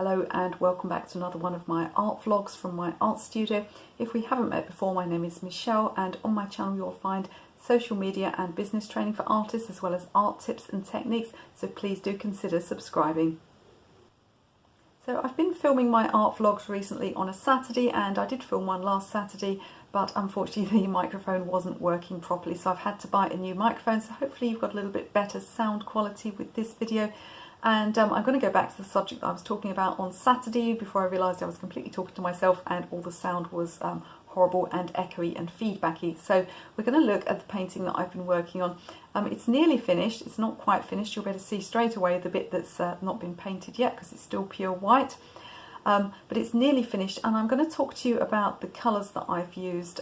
Hello and welcome back to another one of my art vlogs from my art studio. If we haven't met before, my name is Michelle and on my channel you'll find social media and business training for artists as well as art tips and techniques, so please do consider subscribing. So I've been filming my art vlogs recently on a Saturday, and I did film one last Saturday, but unfortunately the microphone wasn't working properly, so I've had to buy a new microphone, so hopefully you've got a little bit better sound quality with this video. And I'm going to go back to the subject that I was talking about on Saturday before I realised I was completely talking to myself and all the sound was horrible and echoey and feedbacky. So we're going to look at the painting that I've been working on. It's nearly finished. It's not quite finished. You'll be able to see straight away the bit that's not been painted yet because it's still pure white. But it's nearly finished, and I'm going to talk to you about the colours that I've used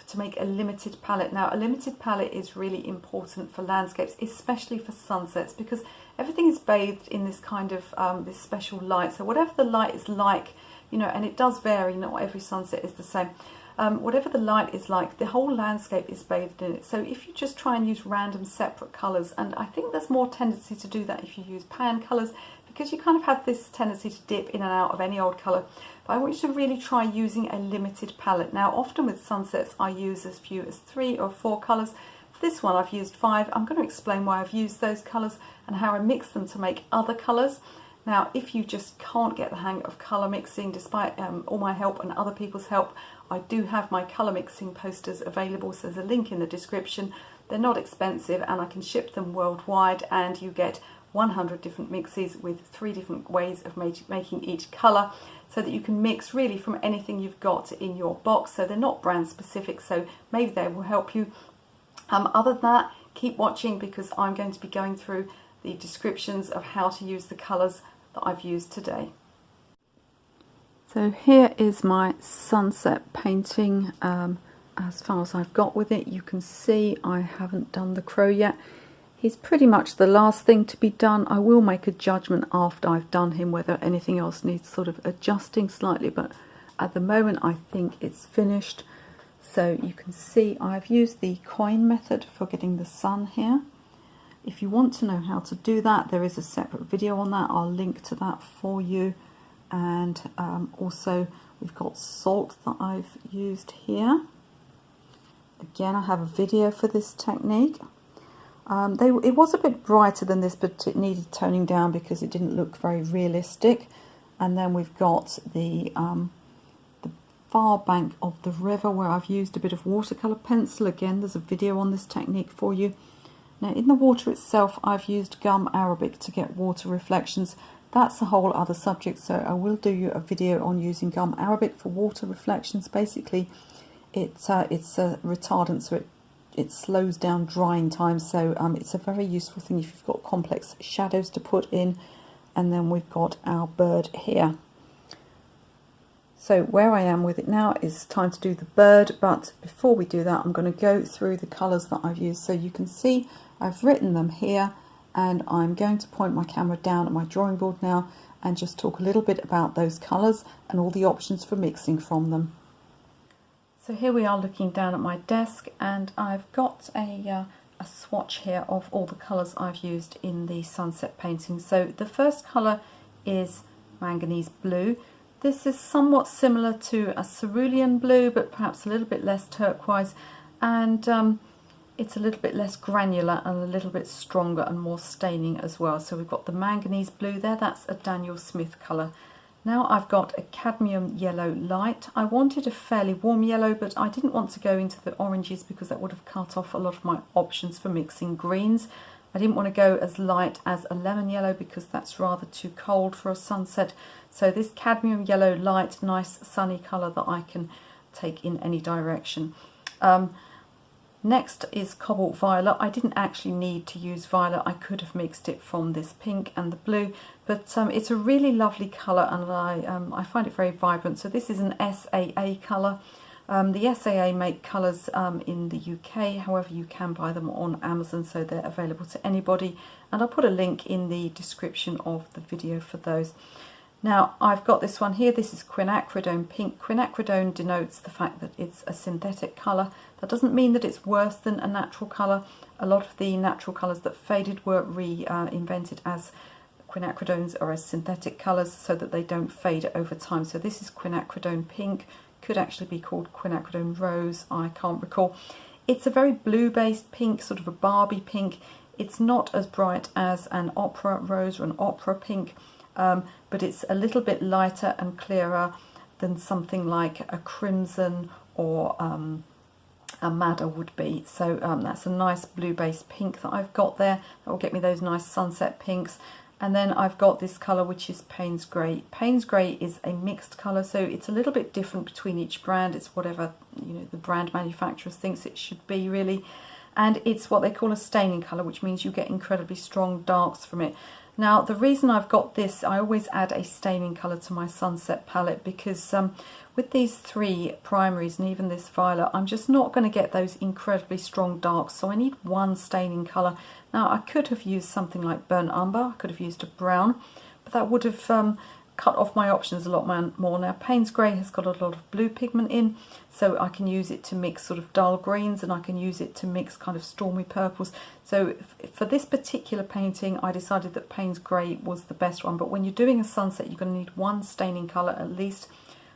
to make a limited palette. Now, a limited palette is really important for landscapes, especially for sunsets, because everything is bathed in this kind of this special light. So whatever the light is like, you know, and it does vary, not every sunset is the same. Whatever the light is like, the whole landscape is bathed in it. So if you just try and use random separate colours, and I think there's more tendency to do that if you use pan colours, because you kind of have this tendency to dip in and out of any old colour. But I want you to really try using a limited palette. Now, often with sunsets I use as few as 3 or 4 colours. For this one I've used 5. I'm going to explain why I've used those colours and how I mix them to make other colours. Now, if you just can't get the hang of colour mixing, despite all my help and other people's help, I do have my colour mixing posters available, so there's a link in the description. They're not expensive and I can ship them worldwide, and you get 100 different mixes with 3 different ways of making each colour, so that you can mix really from anything you've got in your box. So they're not brand specific, so maybe they will help you. Other than that, keep watching because I'm going to be going through the descriptions of how to use the colours that I've used today. So here is my sunset painting. As far as I've got with it, you can see I haven't done the crow yet. He's pretty much the last thing to be done. I will make a judgment after I've done him whether anything else needs sort of adjusting slightly, but at the moment I think it's finished. So you can see I've used the coin method for getting the sun here. If you want to know how to do that, there is a separate video on that. I'll link to that for you. And also we've got salt that I've used here. Again, I have a video for this technique. It was a bit brighter than this, but it needed toning down because it didn't look very realistic. And then we've got the far bank of the river where I've used a bit of watercolour pencil. Again, there's a video on this technique for you. Now, in the water itself, I've used gum arabic to get water reflections. That's a whole other subject, so I will do you a video on using gum arabic for water reflections. Basically, it's a retardant, so it slows down drying time, so it's a very useful thing if you've got complex shadows to put in. And then we've got our bird here. So where I am with it now is time to do the bird, but before we do that I'm going to go through the colours that I've used. So you can see I've written them here, and I'm going to point my camera down at my drawing board now and just talk a little bit about those colours and all the options for mixing from them. So here we are looking down at my desk, and I've got a swatch here of all the colours I've used in the sunset painting. So the first colour is manganese blue. This is somewhat similar to a cerulean blue, but perhaps a little bit less turquoise, and it's a little bit less granular and a little bit stronger and more staining as well. So we've got the manganese blue there, that's a Daniel Smith colour. Now I've got a cadmium yellow light. I wanted a fairly warm yellow, but I didn't want to go into the oranges because that would have cut off a lot of my options for mixing greens. I didn't want to go as light as a lemon yellow because that's rather too cold for a sunset. So this cadmium yellow light, nice sunny colour that I can take in any direction. Next is cobalt violet. I didn't actually need to use violet. I could have mixed it from this pink and the blue, but it's a really lovely colour, and I find it very vibrant. So this is an SAA colour. The SAA make colours in the UK, however you can buy them on Amazon, so they're available to anybody, and I'll put a link in the description of the video for those. Now I've got this one here. This is quinacridone pink. Quinacridone denotes the fact that it's a synthetic colour. That doesn't mean that it's worse than a natural colour. A lot of the natural colours that faded were reinvented as quinacridones are as synthetic colours so that they don't fade over time. So this is quinacridone pink, could actually be called quinacridone rose, I can't recall. It's a very blue-based pink, sort of a Barbie pink. It's not as bright as an opera rose or an opera pink, but it's a little bit lighter and clearer than something like a crimson or a madder would be. So that's a nice blue-based pink that I've got there. That will get me those nice sunset pinks. And then I've got this colour, which is Payne's Grey. Payne's Grey is a mixed colour, so it's a little bit different between each brand. It's whatever, you know, the brand manufacturer thinks it should be, really. And it's what they call a staining colour, which means you get incredibly strong darks from it. Now, the reason I've got this, I always add a staining colour to my sunset palette, because with these three primaries and even this violet, I'm just not going to get those incredibly strong darks, so I need one staining colour. Now, I could have used something like burnt umber, I could have used a brown, but that would have cut off my options a lot more. Now, Payne's Grey has got a lot of blue pigment in, so I can use it to mix sort of dull greens, and I can use it to mix kind of stormy purples. So for this particular painting, I decided that Payne's Grey was the best one. But when you're doing a sunset, you're going to need one staining colour at least,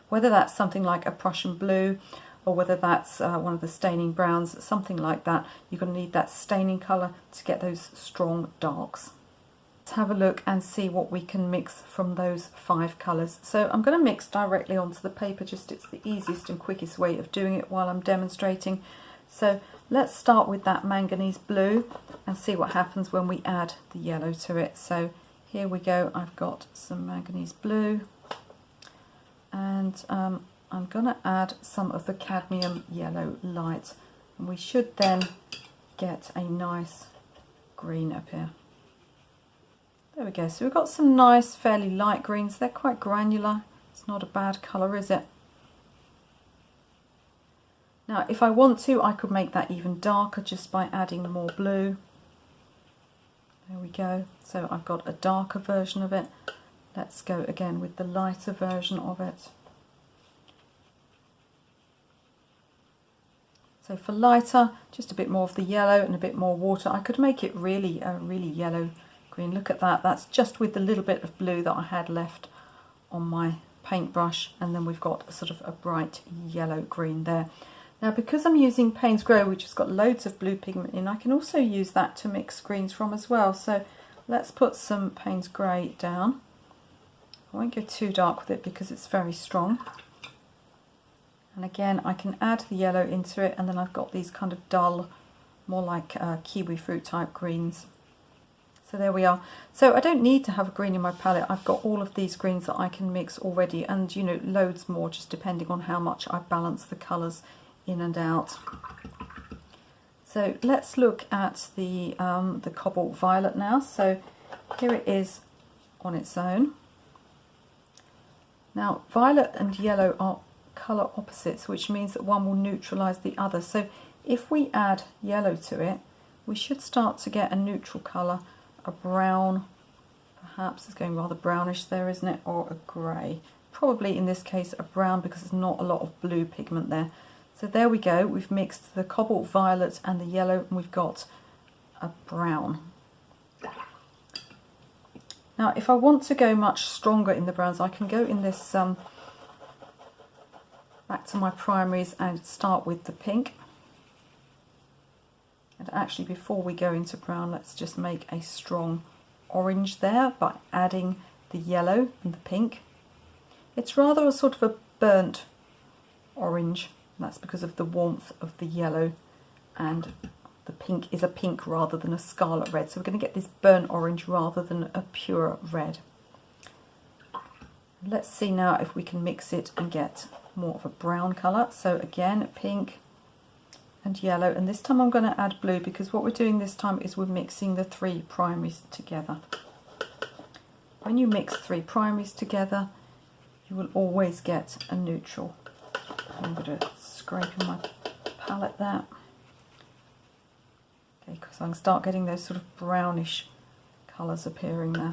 whether that's something like a Prussian blue or whether that's one of the staining browns, something like that. You're going to need that staining colour to get those strong darks. Let's have a look and see what we can mix from those 5 colours. So I'm going to mix directly onto the paper, just it's the easiest and quickest way of doing it while I'm demonstrating. So let's start with that manganese blue and see what happens when we add the yellow to it. So here we go, I've got some manganese blue, and I'm going to add some of the cadmium yellow light, and we should then get a nice green up here. There we go, so we've got some nice fairly light greens. They're quite granular, it's not a bad colour, is it? Now if I want to, I could make that even darker just by adding more blue. There we go, so I've got a darker version of it. Let's go again with the lighter version of it. So for lighter, just a bit more of the yellow and a bit more water. I could make it really a really yellow green. Look at that, that's just with the little bit of blue that I had left on my paintbrush, and then we've got a sort of a bright yellow green there. Now because I'm using Payne's Grey, which has got loads of blue pigment in, I can also use that to mix greens from as well. So let's put some Payne's Grey down. I won't go too dark with it because it's very strong. And again, I can add the yellow into it, and then I've got these kind of dull, more like kiwi fruit type greens. So there we are. So I don't need to have a green in my palette. I've got all of these greens that I can mix already, and you know, loads more, just depending on how much I balance the colours in and out. So let's look at the cobalt violet now. So here it is on its own. Now violet and yellow are colour opposites, which means that one will neutralise the other. So if we add yellow to it, we should start to get a neutral colour, a brown, perhaps it's going rather brownish there, isn't it, or a grey. Probably in this case a brown, because there's not a lot of blue pigment there. So there we go, we've mixed the cobalt violet and the yellow, and we've got a brown. Now if I want to go much stronger in the browns, I can go in this back to my primaries and start with the pink. And actually before we go into brown, let's just make a strong orange there by adding the yellow and the pink. It's rather a sort of a burnt orange, and that's because of the warmth of the yellow, and the pink is a pink rather than a scarlet red, so we're going to get this burnt orange rather than a pure red. Let's see now if we can mix it and get more of a brown colour. So again, pink and yellow, and this time I'm going to add blue, because what we're doing this time is we're mixing the 3 primaries together. When you mix 3 primaries together, you will always get a neutral. I'm going to scrape in my palette there. Okay, because I can start getting those sort of brownish colours appearing there.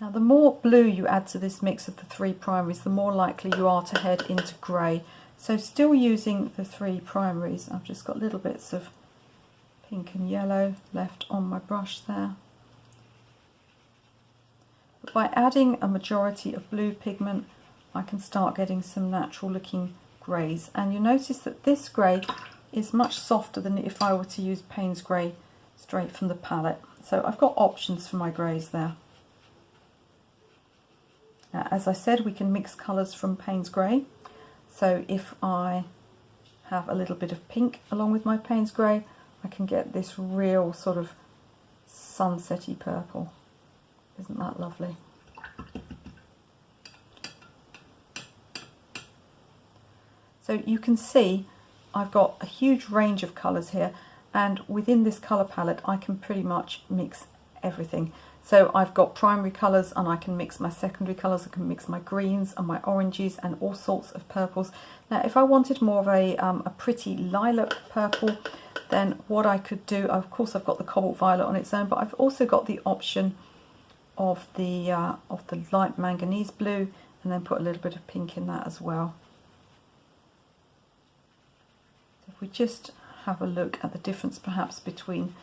Now the more blue you add to this mix of the 3 primaries, the more likely you are to head into grey. So still using the 3 primaries, I've just got little bits of pink and yellow left on my brush there. But by adding a majority of blue pigment, I can start getting some natural looking greys. And you notice that this grey is much softer than if I were to use Payne's grey straight from the palette. So I've got options for my greys there. Now, as I said, we can mix colours from Payne's grey. So if I have a little bit of pink along with my Payne's grey, I can get this real sort of sunsetty purple. Isn't that lovely? So you can see I've got a huge range of colours here, and within this colour palette I can pretty much mix everything. So I've got primary colours and I can mix my secondary colours, I can mix my greens and my oranges and all sorts of purples. Now if I wanted more of a pretty lilac purple, then what I could do, of course I've got the cobalt violet on its own, but I've also got the option of the light manganese blue, and then put a little bit of pink in that as well. So if we just have a look at the difference perhaps between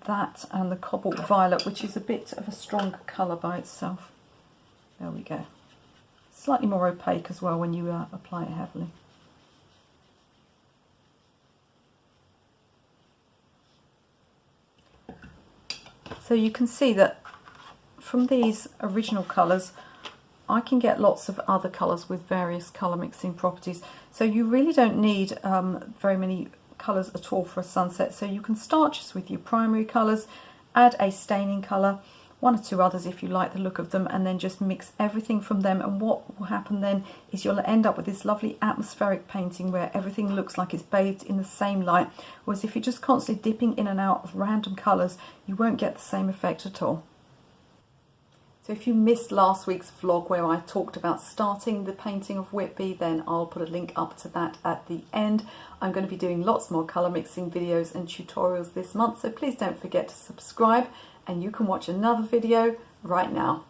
that and the cobalt violet, which is a bit of a stronger colour by itself. There we go. Slightly more opaque as well when you apply it heavily. So you can see that from these original colours I can get lots of other colours with various colour mixing properties. So you really don't need very many colours at all for a sunset. So you can start just with your primary colours, add a staining colour, one or two others if you like the look of them, and then just mix everything from them. And what will happen then is you'll end up with this lovely atmospheric painting where everything looks like it's bathed in the same light. Whereas if you're just constantly dipping in and out of random colours, you won't get the same effect at all. So if you missed last week's vlog where I talked about starting the painting of Whitby, then I'll put a link up to that at the end. I'm going to be doing lots more colour mixing videos and tutorials this month, so please don't forget to subscribe, and you can watch another video right now.